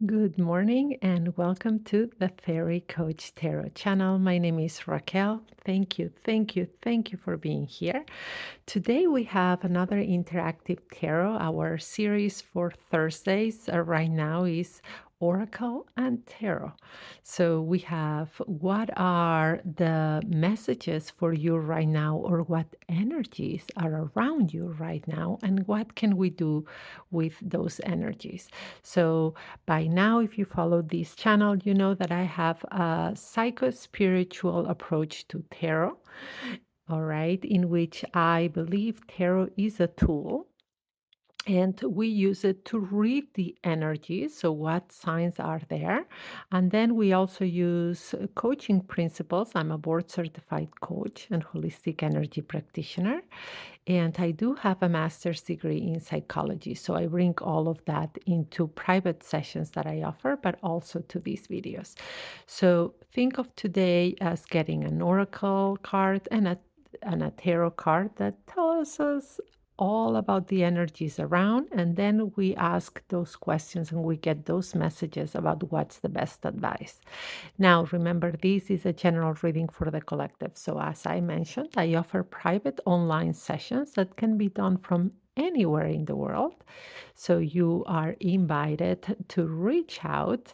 Good morning and welcome to the Fairy Coach Tarot channel. My name is Raquel. Thank you for being here. Today we have another interactive tarot. Our series for Thursdays right now is Oracle and Tarot. So we have what are the messages for you right now, or what energies are around you right now, and what can we do with those energies. So by now, if you follow this channel, you know that I have a psycho-spiritual approach to tarot, all right, in which I believe tarot is a tool and we use it to read the energies, so what signs are there. And then we also use coaching principles. I'm a board certified coach and holistic energy practitioner, and I do have a master's degree in psychology. So I bring all of that into private sessions that I offer, but also to these videos. So think of today as getting an oracle card and a tarot card that tells us all about the energies around. And then we ask those questions and we get those messages about what's the best advice. Now, remember, this is a general reading for the collective. So, as I mentioned, I offer private online sessions that can be done from anywhere in the world. So, you are invited to reach out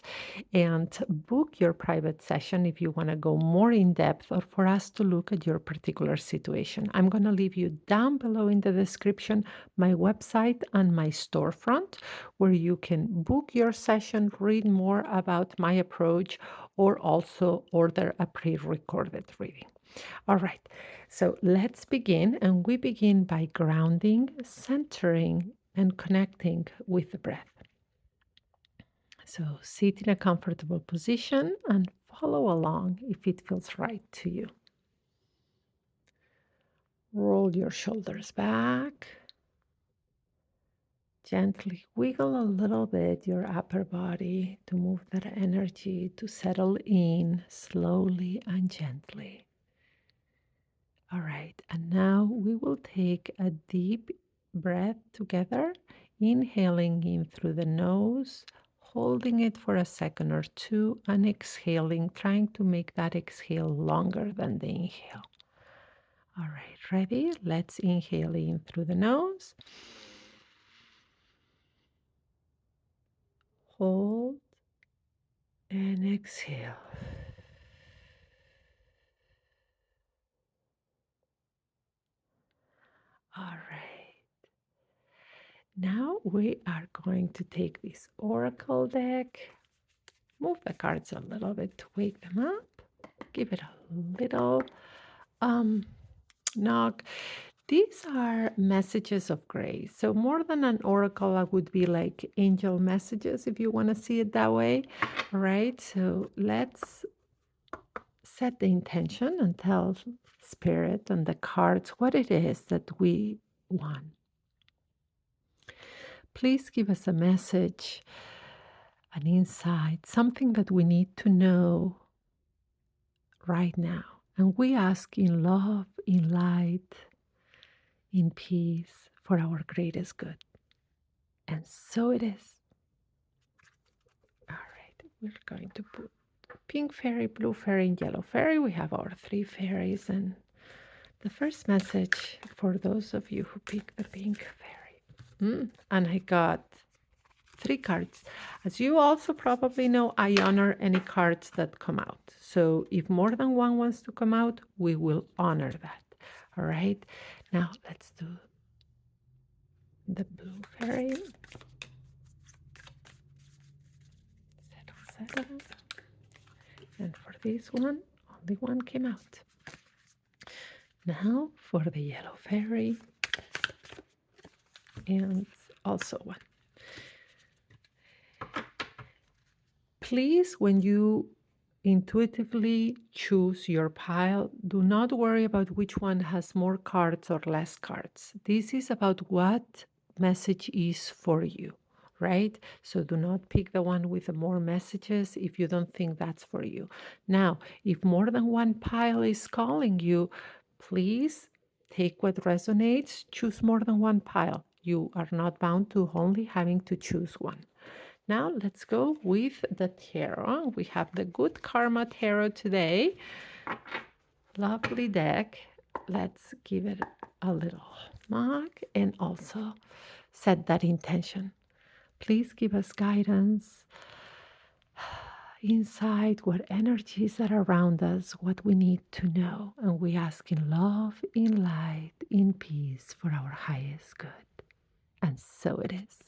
and book your private session if you want to go more in depth or for us to look at your particular situation. I'm going to leave you down below in the description my website and my storefront where you can book your session, read more about my approach, or also order a pre recorded reading. All right, so let's begin. And we begin by grounding, centering, and connecting with the breath. So sit in a comfortable position and follow along if it feels right to you. Roll your shoulders back. Gently wiggle a little bit your upper body to move that energy to settle in slowly and gently. All right, and now we will take a deep breath together, inhaling in through the nose, holding it for a second or two, and exhaling, trying to make that exhale longer than the inhale. All right, ready? Let's inhale in through the nose, hold, and exhale. All right. Now we are going to take this oracle deck, move the cards a little bit to wake them up, give it a little um, knock. These are messages of grace. So, more than an oracle, I would be like angel messages if you want to see it that way. All right. So, let's set the intention and tell spirit and the cards what it is that we want. Please give us a message, an insight, something that we need to know right now. And we ask in love, in light, in peace for our greatest good. And so it is. All right, we're going to put pink fairy, blue fairy, and yellow fairy. We have our three fairies. And the first message for those of you who picked the pink fairy. And I got three cards. As you also probably know, I honor any cards that come out. So if more than one wants to come out, we will honor that. All right. Now let's do the blue fairy. Settle. And for this one, only one came out. Now for the yellow fairy. And also one. Please, when you intuitively choose your pile, do not worry about which one has more cards or less cards. This is about what message is for you, right? So do not pick the one with the more messages if you don't think that's for you. Now, if more than one pile is calling you, please take what resonates, choose more than one pile. You are not bound to only having to choose one. Now let's go with the tarot. We have the Good Karma Tarot today. Lovely deck. Let's give it a little mark and also set that intention. Please give us guidance, insight, what energies are around us, what we need to know. And we ask in love, in light, in peace for our highest good. And so it is.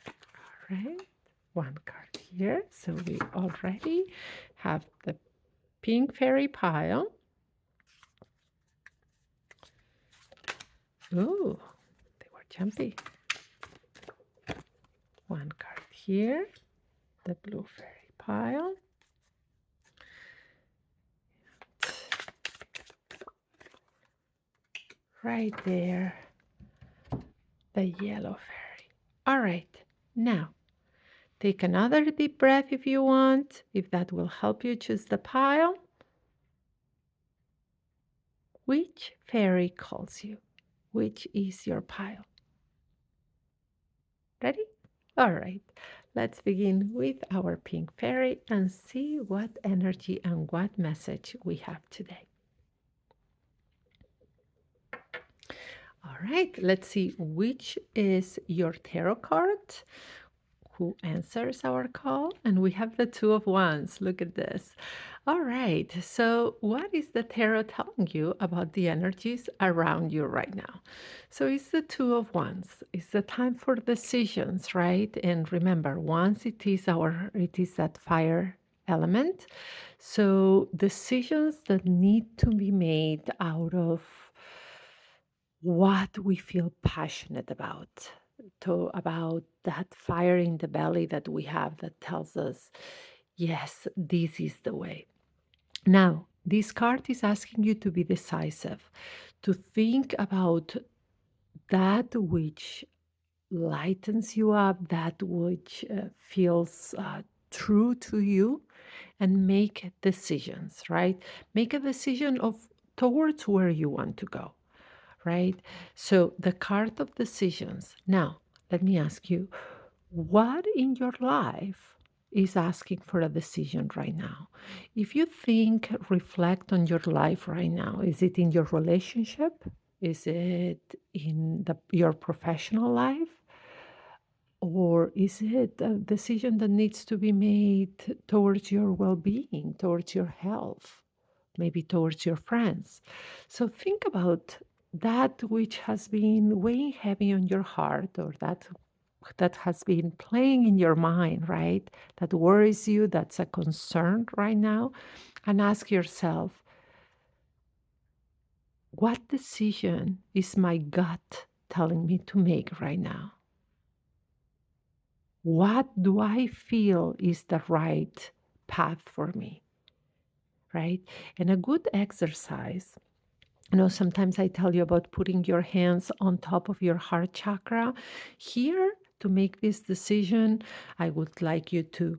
All right. One card here. So we already have the pink fairy pile. Ooh, they were jumpy. One card here, the blue fairy pile. Right there, the yellow fairy. All right, now take another deep breath if you want, if that will help you choose the pile. Which fairy calls you? Which is your pile? Ready? All right, let's begin with our pink fairy and see what energy and what message we have today. All right, let's see which is your tarot card. Who answers our call? And we have the Two of Wands. Look at this. All right, so what is the tarot telling you about the energies around you right now? So it's the Two of Wands. It's the time for decisions, right? And remember, once it is that fire element. So decisions that need to be made out of what we feel passionate about that fire in the belly that we have that tells us, yes, this is the way. Now, this card is asking you to be decisive, to think about that which lightens you up, that which feels true to you, and make decisions, right? Make a decision of towards where you want to go, right? So the card of decisions. Now, let me ask you, what in your life is asking for a decision right now? If you think, reflect on your life right now, is it in your relationship? Is it in your professional life? Or is it a decision that needs to be made towards your well being, towards your health, maybe towards your friends? So think about that which has been weighing heavy on your heart, or that has been playing in your mind, right? That worries you, that's a concern right now. And ask yourself, what decision is my gut telling me to make right now? What do I feel is the right path for me, right? And a good exercise, sometimes I tell you about putting your hands on top of your heart chakra. Here, to make this decision, I would like you to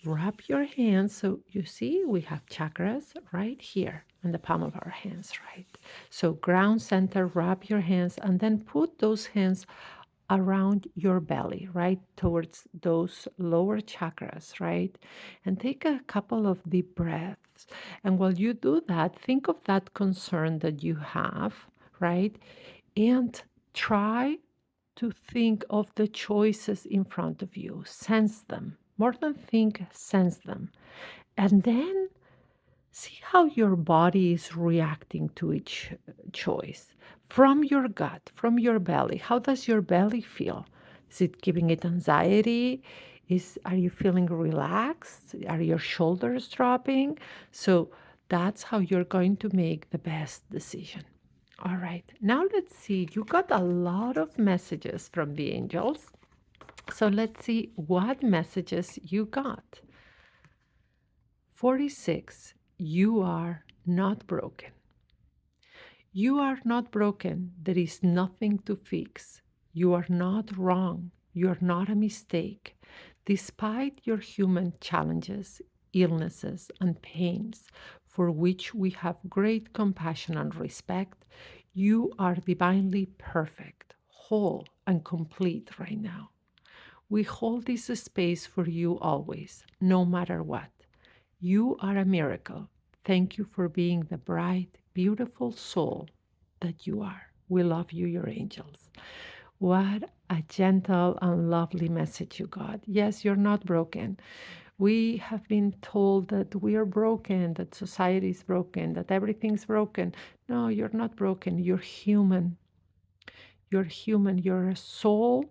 rub your hands. So you see, we have chakras right here in the palm of our hands, right? So ground center, rub your hands, and then put those hands around your belly, right? Towards those lower chakras, right? And take a couple of deep breaths. And while you do that, think of that concern that you have, right? And try to think of the choices in front of you. Sense them. More than think, sense them. And then see how your body is reacting to each choice from your gut, from your belly. How does your belly feel? Is it giving it anxiety? Are you feeling relaxed? Are your shoulders dropping? So that's how you're going to make the best decision. All right, now let's see. You got a lot of messages from the angels. So let's see what messages you got. 46. You are not broken. You are not broken. There is nothing to fix. You are not wrong. You are not a mistake. Despite your human challenges, illnesses, and pains, for which we have great compassion and respect, you are divinely perfect, whole, and complete right now. We hold this space for you always, no matter what. You are a miracle. Thank you for being the bright, beautiful soul that you are. We love you, your angels. What a gentle and lovely message you got. Yes, you're not broken. We have been told that we are broken, that society is broken, that everything's broken. No, you're not broken. You're human. You're human. You're a soul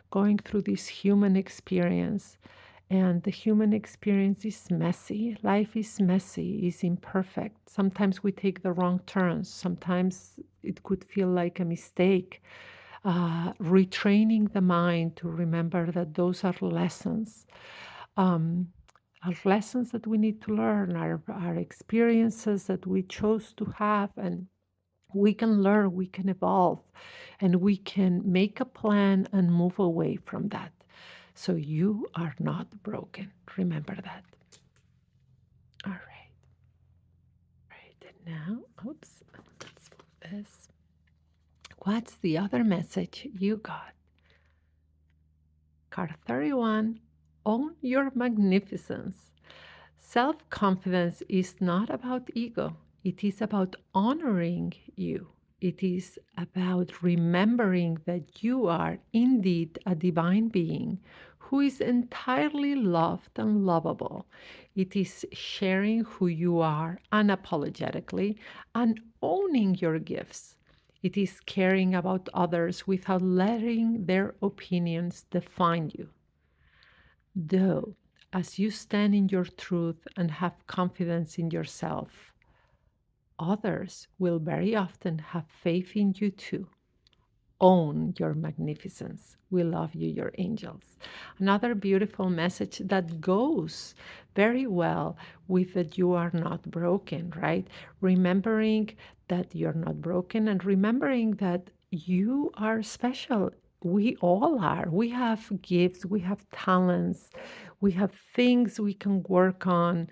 going through this human experience. And the human experience is messy. Life is messy, is imperfect. Sometimes we take the wrong turns. Sometimes it could feel like a mistake. Retraining the mind to remember that those um, are lessons that we need to learn, are experiences that we chose to have, and we can learn, we can evolve, and we can make a plan and move away from that. So you are not broken. Remember that. All right. Right. And now, oops, let's move this. What's the other message you got? Card 31. Own your magnificence. Self confidence is not about ego, it is about honoring you. It is about remembering that you are indeed a divine being who is entirely loved and lovable. It is sharing who you are unapologetically and owning your gifts. It is caring about others without letting their opinions define you. Though, as you stand in your truth and have confidence in yourself, others will very often have faith in you too. Own your magnificence. We love you, your angels. Another beautiful message that goes very well with that you are not broken, right? Remembering that you're not broken and remembering that you are special. We all are. We have gifts, we have talents, we have things we can work on.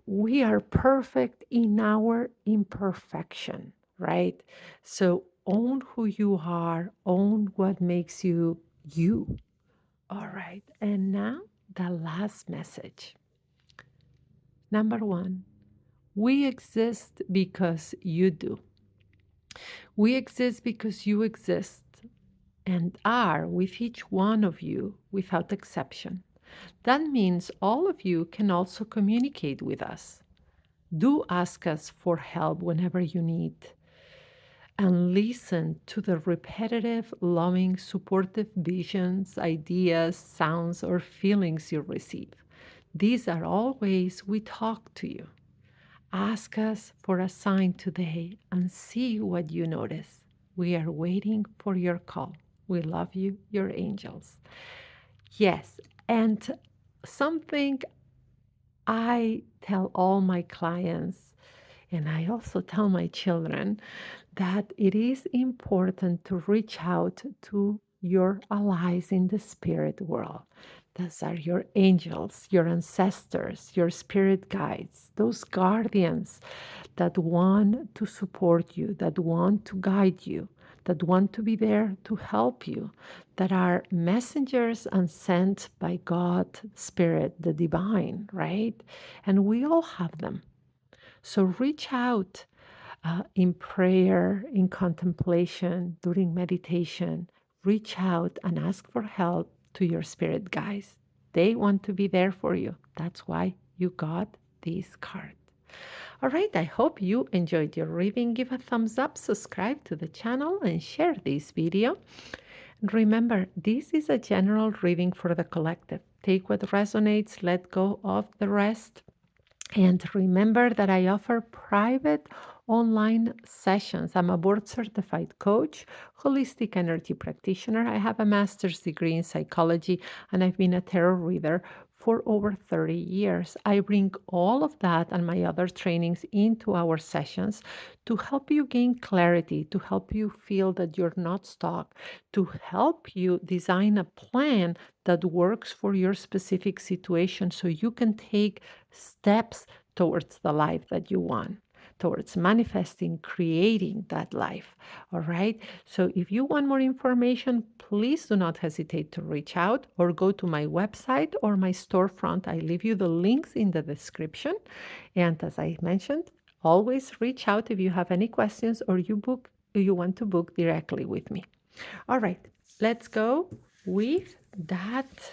We are perfect in our imperfection, right? So own who you are, own what makes you you. All right. And now the last message. Number one, we exist because you do. We exist because you exist and are with each one of you without exception. That means all of you can also communicate with us. Do ask us for help whenever you need. And listen to the repetitive, loving, supportive visions, ideas, sounds, or feelings you receive. These are all ways we talk to you. Ask us for a sign today and see what you notice. We are waiting for your call. We love you, your angels. Yes, and something I tell all my clients, and I also tell my children that it is important to reach out to your allies in the spirit world. Those are your angels, your ancestors, your spirit guides, those guardians that want to support you, that want to guide you, that want to be there to help you, that are messengers and sent by God, Spirit, the divine, right? And we all have them. So reach out in prayer, in contemplation, during meditation. Reach out and ask for help to your spirit guides. They want to be there for you. That's why you got this card. All right, I hope you enjoyed your reading. Give a thumbs up, subscribe to the channel, and share this video. And remember, this is a general reading for the collective. Take what resonates, let go of the rest. And remember that I offer private online sessions. I'm a board certified coach, holistic energy practitioner. I have a master's degree in psychology, and I've been a tarot reader for over 30 years. I bring all of that and my other trainings into our sessions to help you gain clarity, to help you feel that you're not stuck, to help you design a plan that works for your specific situation so you can take steps towards the life that you want. towards manifesting, creating that life. All right. So if you want more information, please do not hesitate to reach out or go to my website or my storefront. I leave you the links in the description. And as I mentioned, always reach out if you have any questions or you want to book directly with me. All right, let's go with that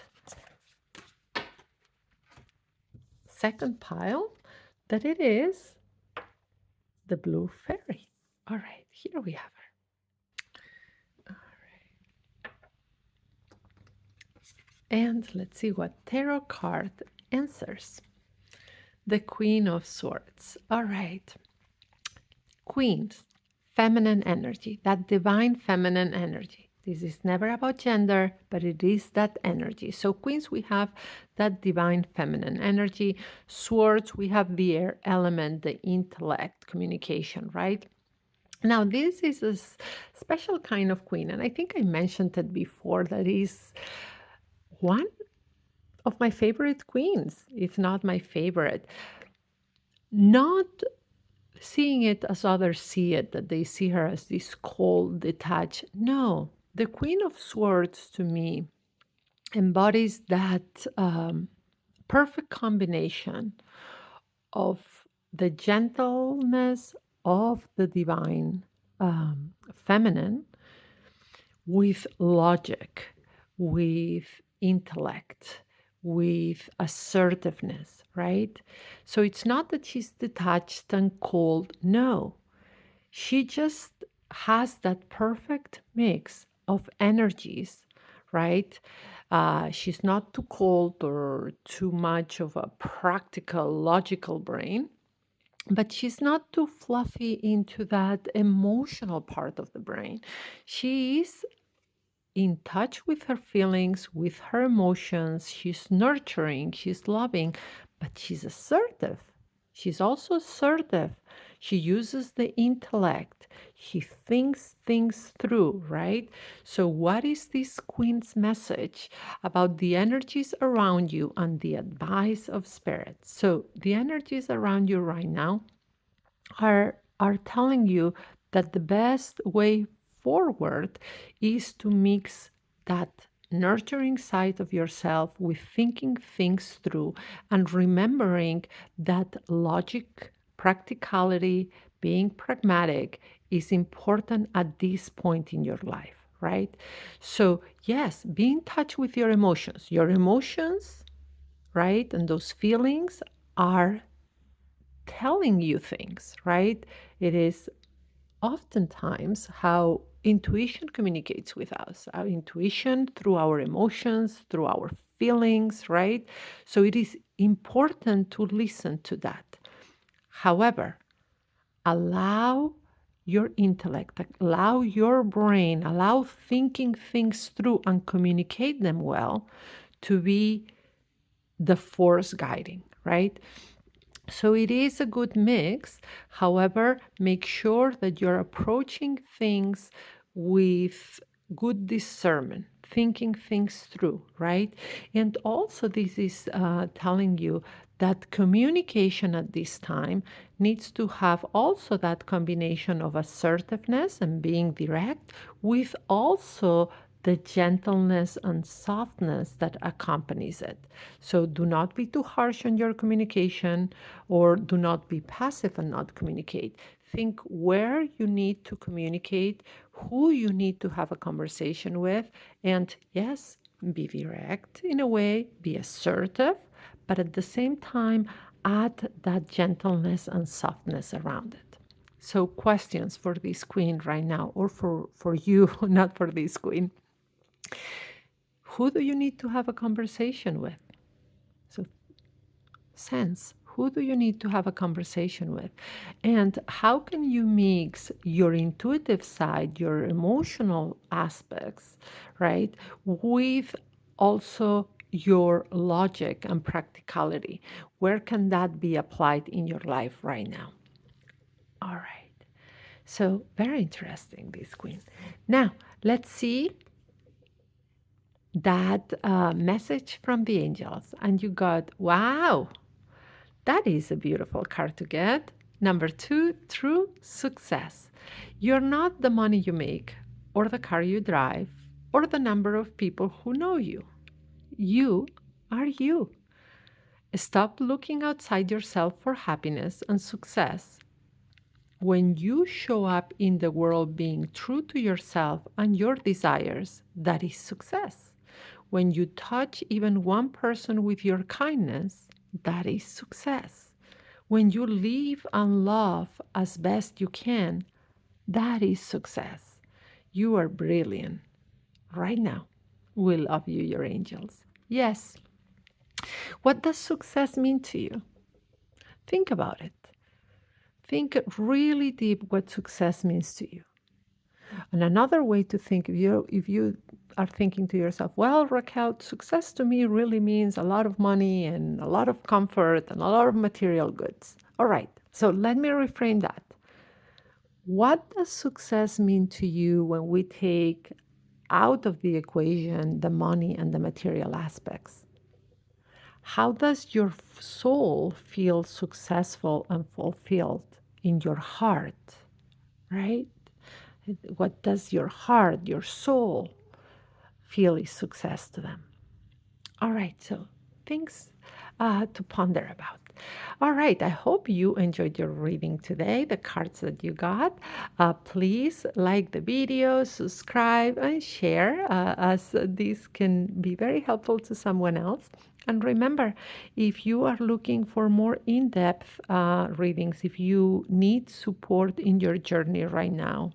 second pile that it is the blue fairy. All right, here we have her. And let's see what tarot card answers. The Queen of Swords. All right. Queens, feminine energy, that divine feminine energy. This is never about gender, but it is that energy. So, Queens, we have that divine feminine energy. Swords, we have the air element, the intellect, communication, right? Now, this is a special kind of queen, and I think I mentioned it before. That is one of my favorite queens, if not my favorite. Not seeing it as others see it, that they see her as this cold, detached. No, the Queen of Swords to me embodies that perfect combination of the gentleness of the divine feminine with logic, with intellect, with assertiveness, right? So it's not that she's detached and cold. No, she just has that perfect mix of energies, right? She's not too cold or too much of a practical, logical brain, but she's not too fluffy into that emotional part of the brain. She is in touch with her feelings, with her emotions. She's nurturing, she's loving, but she's assertive. She's also assertive. She uses the intellect. She thinks things through, right? So, what is this queen's message about the energies around you and the advice of spirit? So, the energies around you right now are telling you that the best way forward is to mix that nurturing side of yourself with thinking things through and remembering that logic, practicality, being pragmatic is important at this point in your life, right? So, yes, be in touch with your emotions. Your emotions, right? And those feelings are telling you things, right? It is oftentimes how intuition communicates with us, our intuition through our emotions, through our feelings, right? So it is important to listen to that. However, allow your intellect, allow your brain, allow thinking things through and communicate them well to be the force guiding, right? So it is a good mix. However, make sure that you're approaching things with good discernment, thinking things through, right? And also, this is telling you that communication at this time needs to have also that combination of assertiveness and being direct with also the gentleness and softness that accompanies it. So do not be too harsh on your communication or do not be passive and not communicate. Think where you need to communicate, who you need to have a conversation with, and yes, be direct in a way, be assertive, but at the same time, add that gentleness and softness around it. So, questions for this queen right now, or for you, not for this queen. Who do you need to have a conversation with? So, sense who do you need to have a conversation with? And how can you mix your intuitive side, your emotional aspects, right, with also your logic and practicality? Where can that be applied in your life right now? All right. So, very interesting, this queen. Now, let's see that message from the angels. And you got, wow, that is a beautiful card to get. Number two, true success. You're not the money you make, or the car you drive, or the number of people who know you. You are you. Stop looking outside yourself for happiness and success. When you show up in the world being true to yourself and your desires, that is success. When you touch even one person with your kindness, that is success. When you live and love as best you can, that is success. You are brilliant. Right now, we love you, your angels. Yes. What does success mean to you? Think about it. Think really deep what success means to you. And another way to think, if you are thinking to yourself, well, Raquel, success to me really means a lot of money and a lot of comfort and a lot of material goods. All right, so let me reframe that. What does success mean to you when we take out of the equation the money and the material aspects? How does your soul feel successful and fulfilled in your heart, right? What does your heart, your soul feel is success to them? All right, so things to ponder about. All right, I hope you enjoyed your reading today, the cards that you got. Please like the video, subscribe, and share, as this can be very helpful to someone else. And remember, if you are looking for more in depth readings, if you need support in your journey right now,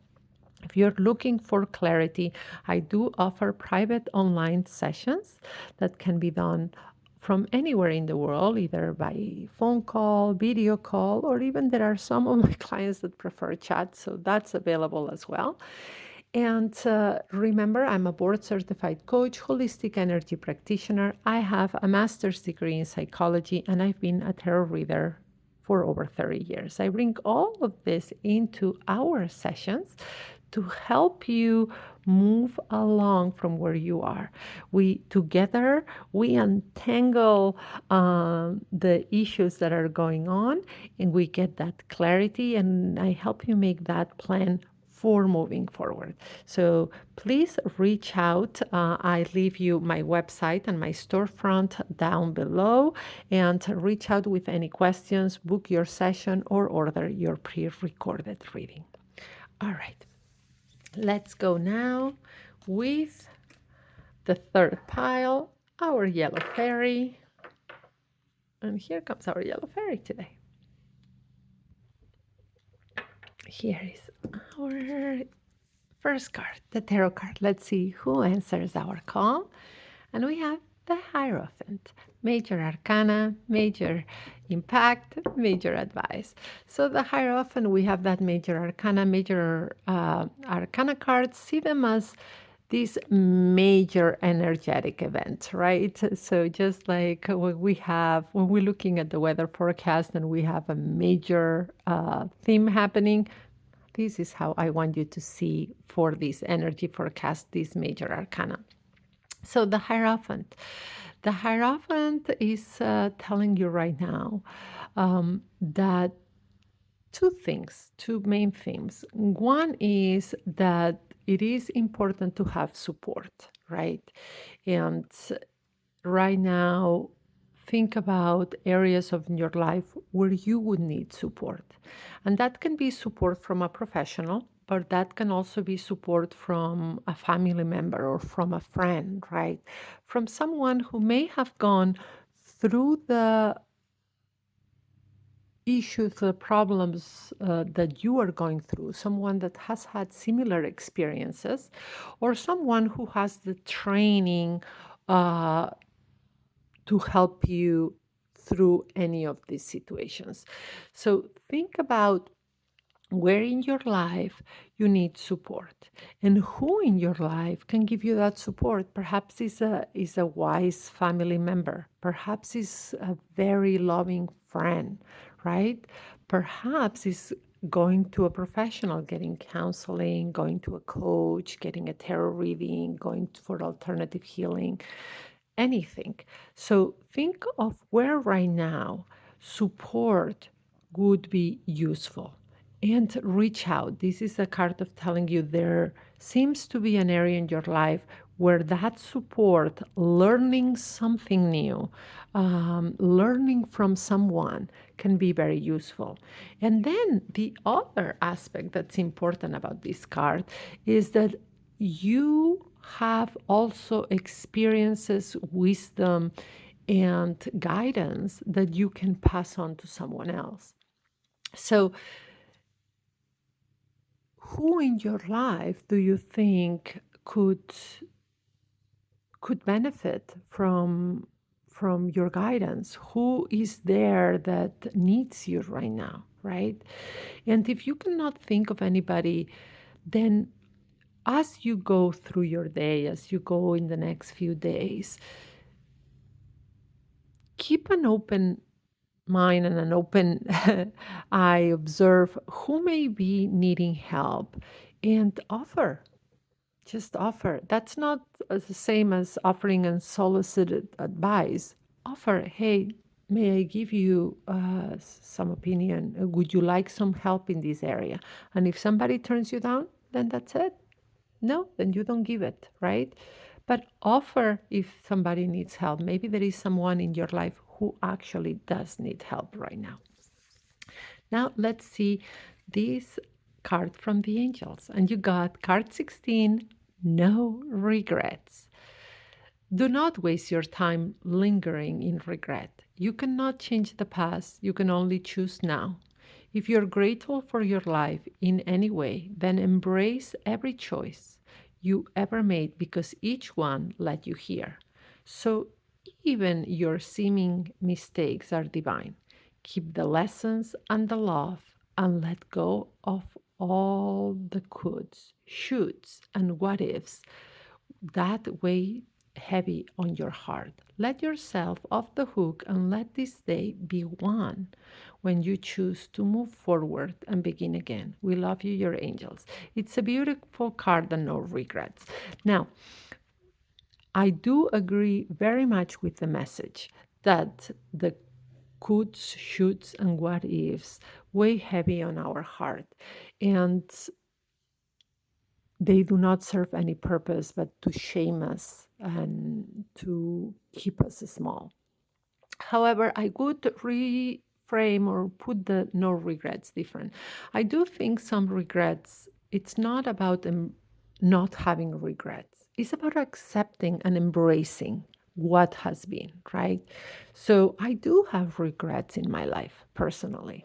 if you're looking for clarity, I do offer private online sessions that can be done from anywhere in the world, either by phone call, video call, or even there are some of my clients that prefer chat, so that's available as well. And remember, I'm a board certified coach, holistic energy practitioner. I have a master's degree in psychology, and I've been a tarot reader for over 30 years. I bring all of this into our sessions to help you move along from where you are. We together we untangle the issues that are going on, and we get that clarity. And I help you make that plan for moving forward. So please reach out. I leave you my website and my storefront down below, and reach out with any questions, book your session, or order your pre-recorded reading. All right. Let's go now with the third pile, our yellow fairy. And here comes our yellow fairy today. Here is our first card, the tarot card. Let's see who answers our call. And we have the Hierophant, major arcana, major impact, major advice. So the Hierophant, we have that major arcana, major arcana cards. See them as these major energetic events, right? So just like when we're looking at the weather forecast and we have a major theme happening, this is how I want you to see for this energy forecast, this major arcana. So the Hierophant. The Hierophant is telling you right now that two things, two main themes. One is that it is important to have support, right? And right now, think about areas of your life where you would need support. And that can be support from a professional, but that can also be support from a family member or from a friend, right? From someone who may have gone through the issues, the problems that you are going through, someone that has had similar experiences, or someone who has the training uh, to help you through any of these situations. So think about where in your life you need support and who in your life can give you that support. Perhaps is a wise family member, perhaps is a very loving friend, right? Perhaps is going to a professional, getting counseling, going to a coach, getting a tarot reading, for alternative healing, anything. So think of where right now support would be useful. And reach out. This is a card of telling you there seems to be an area in your life where that support, learning something new, learning from someone can be very useful. And then the other aspect that's important about this card is that you have also experiences, wisdom, and guidance that you can pass on to someone else. So, who in your life do you think could benefit from your guidance? Who is there that needs you right now, right? And if you cannot think of anybody, then as you go through your day, as you go in the next few days, keep an open mind and an open eye, observe who may be needing help and offer. Just offer. That's not the same as offering unsolicited advice. Offer, hey, may I give you some opinion? Would you like some help in this area? And if somebody turns you down, then that's it. No, then you don't give it, right? But offer if somebody needs help. Maybe there is someone in your life who actually does need help right now. Now let's see this card from the angels. And you got card 16, no regrets. Do not waste your time lingering in regret. You cannot change the past, you can only choose now. If you're grateful for your life in any way, then embrace every choice you ever made because each one led you here. So even your seeming mistakes are divine. Keep the lessons and the love and let go of all the coulds, shoulds, and what ifs that weigh heavy on your heart. Let yourself off the hook and let this day be one when you choose to move forward and begin again. We love you, your angels. It's a beautiful card and no regrets. Now, I do agree very much with the message that the coulds, shoulds, and what ifs weigh heavy on our heart. And they do not serve any purpose but to shame us and to keep us small. However, I would reframe or put the no regrets different. I do think some regrets, it's not about not having regrets, it's about accepting and embracing what has been, right? So I do have regrets in my life personally,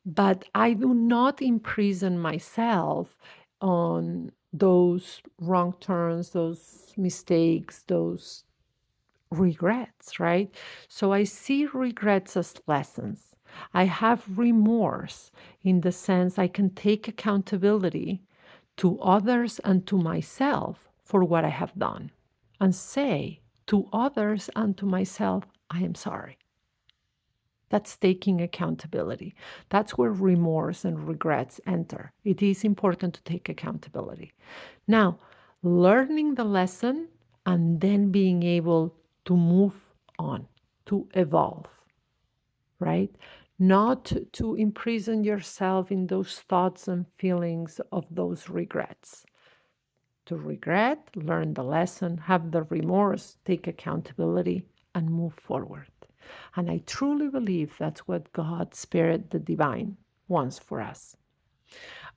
but I do not imprison myself on those wrong turns, those mistakes, those regrets, right? So I see regrets as lessons. I have remorse in the sense I can take accountability to others and to myself for what I have done and say to others and to myself, I am sorry. That's taking accountability. That's where remorse and regrets enter. It is important to take accountability. Now, learning the lesson and then being able to move on, to evolve, right? Not to imprison yourself in those thoughts and feelings of those regrets. To regret, learn the lesson, have the remorse, take accountability, and move forward. And I truly believe that's what God, Spirit, the Divine, wants for us.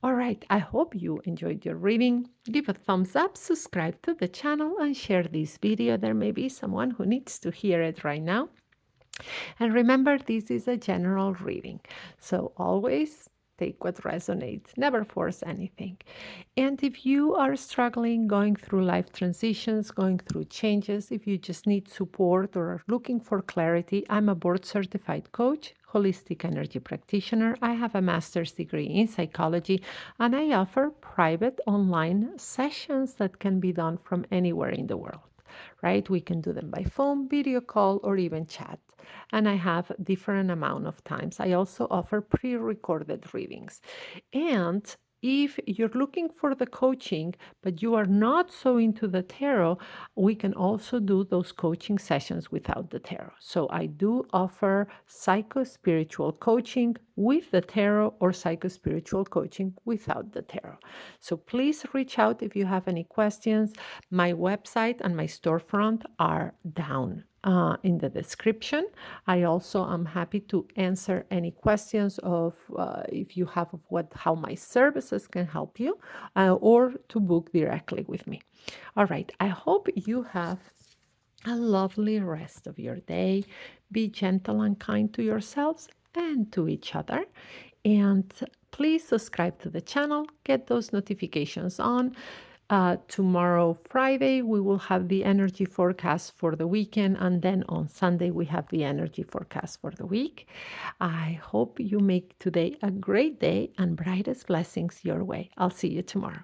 All right, I hope you enjoyed your reading. Give a thumbs up, subscribe to the channel, and share this video. There may be someone who needs to hear it right now. And remember, this is a general reading. So always take what resonates, never force anything. And if you are struggling, going through life transitions, going through changes, if you just need support or are looking for clarity, I'm a board certified coach, holistic energy practitioner. I have a master's degree in psychology, and I offer private online sessions that can be done from anywhere in the world, right? We can do them by phone, video call, or even chat. And I have different amount of times. I also offer pre-recorded readings. And If you're looking for the coaching, but you are not so into the tarot, we can also do those coaching sessions without the tarot. So I do offer psycho-spiritual coaching with the tarot or psycho-spiritual coaching without the tarot. So please reach out if you have any questions. My website and my storefront are down in the description. I also am happy to answer any questions of if you have of how my services can help you or to book directly with me. All right, I hope you have a lovely rest of your day. Be gentle and kind to yourselves and to each other. And please subscribe to the channel, get those notifications on. Tomorrow, Friday, we will have the energy forecast for the weekend, and then on Sunday, we have the energy forecast for the week. I hope you make today a great day and brightest blessings your way. I'll see you tomorrow.